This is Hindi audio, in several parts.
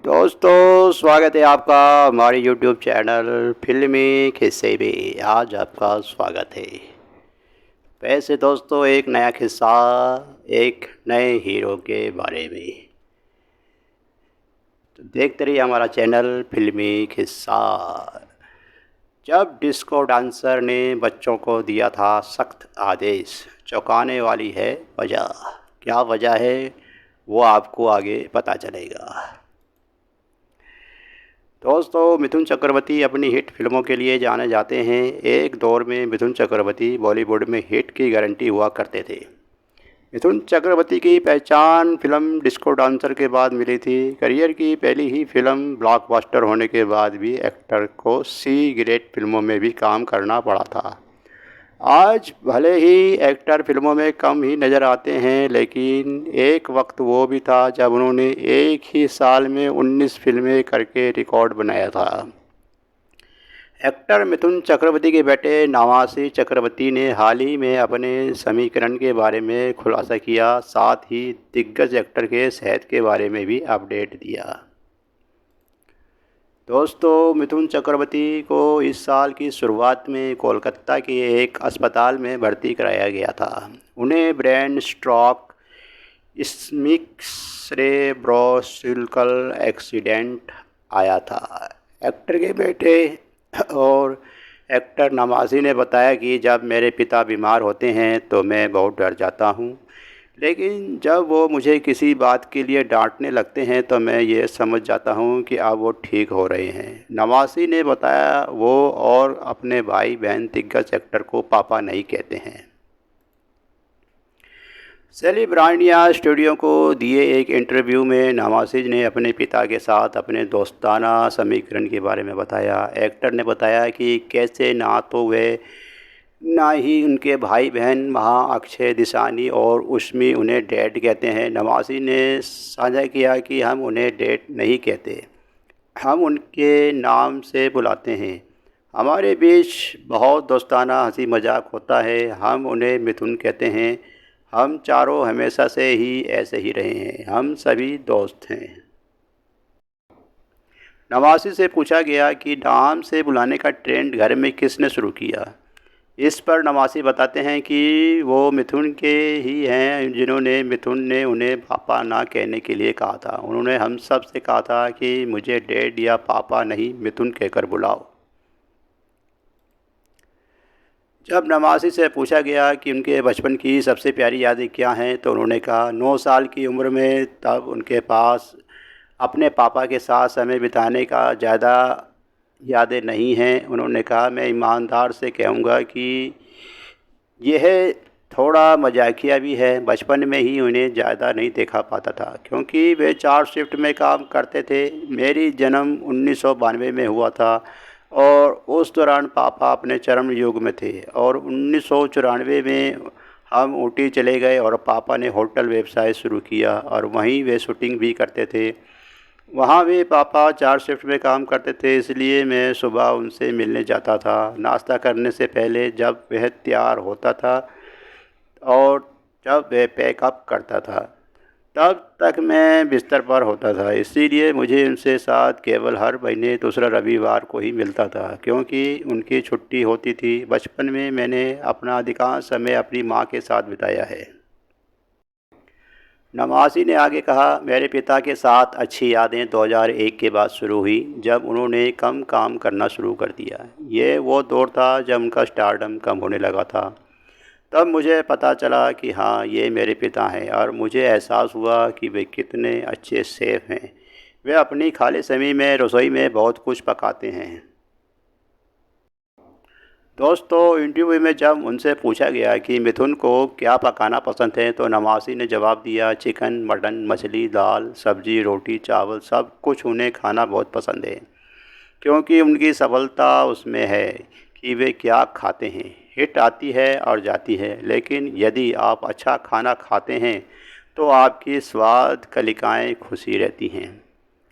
दोस्तों स्वागत है आपका हमारे YouTube चैनल फिल्मी किस्से में। आज आपका स्वागत है। वैसे दोस्तों एक नया किस्सा एक नए हीरो के बारे में। तो देखते रहिए हमारा चैनल फिल्मी किस्सा। जब डिस्को डांसर ने बच्चों को दिया था सख्त आदेश, चौंकाने वाली है वजह। क्या वजह है वो आपको आगे पता चलेगा। दोस्तों मिथुन चक्रवर्ती अपनी हिट फिल्मों के लिए जाने जाते हैं। एक दौर में मिथुन चक्रवर्ती बॉलीवुड में हिट की गारंटी हुआ करते थे। मिथुन चक्रवर्ती की पहचान फिल्म डिस्को डांसर के बाद मिली थी। करियर की पहली ही फिल्म ब्लॉकबस्टर होने के बाद भी एक्टर को सी ग्रेड फिल्मों में भी काम करना पड़ा था। आज भले ही एक्टर फिल्मों में कम ही नज़र आते हैं, लेकिन एक वक्त वो भी था जब उन्होंने एक ही साल में 19 फिल्में करके रिकॉर्ड बनाया था। एक्टर मिथुन चक्रवर्ती के बेटे नवासी चक्रवर्ती ने हाल ही में अपने समीकरण के बारे में खुलासा किया, साथ ही दिग्गज एक्टर के सेहत के बारे में भी अपडेट दिया। दोस्तों मिथुन चक्रवर्ती को इस साल की शुरुआत में कोलकाता के एक अस्पताल में भर्ती कराया गया था। उन्हें ब्रेन स्ट्रोक, इस्मिक सेरेब्रोस्पाइनल एक्सीडेंट आया था। एक्टर के बेटे और एक्टर नवाज़ी ने बताया कि जब मेरे पिता बीमार होते हैं तो मैं बहुत डर जाता हूँ, लेकिन जब वो मुझे किसी बात के लिए डांटने लगते हैं तो मैं ये समझ जाता हूँ कि अब वो ठीक हो रहे हैं। नवाज़ी ने बताया वो और अपने भाई बहन दिग्गज एक्टर को पापा नहीं कहते हैं। सेलिब्रानिया स्टूडियो को दिए एक इंटरव्यू में नवाज़ी ने अपने पिता के साथ अपने दोस्ताना समीकरण के बारे में बताया। एक्टर ने बताया कि कैसे ना तो वे ना ही उनके भाई बहन वहाँ अक्षय दिशानी और उष्मी उन्हें डैड कहते हैं। नवाज़ी ने साझा किया कि हम उन्हें डैड नहीं कहते, हम उनके नाम से बुलाते हैं। हमारे बीच बहुत दोस्ताना हंसी मजाक होता है। हम उन्हें मिथुन कहते हैं। हम चारों हमेशा से ही ऐसे ही रहे हैं, हम सभी दोस्त हैं। नवाज़ी से पूछा गया कि नाम से बुलाने का ट्रेंड घर में किसने शुरू किया। इस पर नवाज़ी बताते हैं कि वो मिथुन के ही हैं, जिन्होंने मिथुन ने उन्हें पापा ना कहने के लिए कहा था। उन्होंने हम सब से कहा था कि मुझे डैड या पापा नहीं मिथुन कहकर बुलाओ। जब नवाज़ी से पूछा गया कि उनके बचपन की सबसे प्यारी यादें क्या हैं तो उन्होंने कहा 9 साल की उम्र में तब उनके पास अपने पापा के साथ समय बिताने का ज़्यादा यादें नहीं हैं। उन्होंने कहा मैं ईमानदार से कहूँगा कि यह थोड़ा मजाकिया भी है। बचपन में ही उन्हें ज़्यादा नहीं देखा पाता था क्योंकि वे 4 शिफ्ट में काम करते थे। मेरी जन्म 1992 में हुआ था और उस दौरान पापा अपने चरम युग में थे और 1994 में हम ऊटी चले गए और पापा ने होटल व्यवसाय शुरू किया और वहीं वे शूटिंग भी करते थे। वहाँ भी पापा 4 शिफ्ट में काम करते थे, इसलिए मैं सुबह उनसे मिलने जाता था नाश्ता करने से पहले, जब वह तैयार होता था और जब वह पैकअप करता था तब तक मैं बिस्तर पर होता था। इसीलिए मुझे उनसे साथ केवल हर महीने दूसरा रविवार को ही मिलता था क्योंकि उनकी छुट्टी होती थी। बचपन में मैंने अपना अधिकांश समय अपनी माँ के साथ बिताया है। नवाज़ी ने आगे कहा मेरे पिता के साथ अच्छी यादें 2001 के बाद शुरू हुई, जब उन्होंने कम काम करना शुरू कर दिया। ये वो दौर था जब उनका स्टारडम कम होने लगा था। तब मुझे पता चला कि हाँ ये मेरे पिता हैं और मुझे एहसास हुआ कि वे कितने अच्छे शेफ़ हैं। वे अपनी खाली समय में रसोई में बहुत कुछ पकाते हैं। दोस्तों इंटरव्यू में जब उनसे पूछा गया कि मिथुन को क्या पकाना पसंद है तो नवाज़ी ने जवाब दिया चिकन, मटन, मछली, दाल, सब्जी, रोटी, चावल सब कुछ उन्हें खाना बहुत पसंद है क्योंकि उनकी सफलता उसमें है कि वे क्या खाते हैं। हिट आती है और जाती है, लेकिन यदि आप अच्छा खाना खाते हैं तो आपकी स्वाद कलिकाएँ खुशी रहती हैं।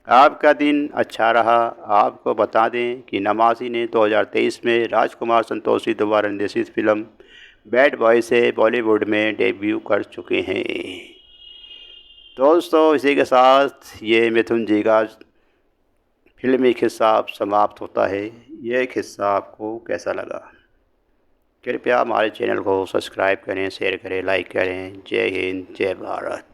आपका दिन अच्छा रहा। आपको बता दें कि नवाज़ी ने 2023 में राजकुमार संतोषी द्वारा निर्देशित फिल्म बैड बॉय से बॉलीवुड में डेब्यू कर चुके हैं। दोस्तों इसी के साथ ये मिथुन जी का इल्मी किस्सा समाप्त होता है। यह किस्सा आपको कैसा लगा? कृपया हमारे चैनल को सब्सक्राइब करें, शेयर करें, लाइक करें। जय हिंद, जय भारत।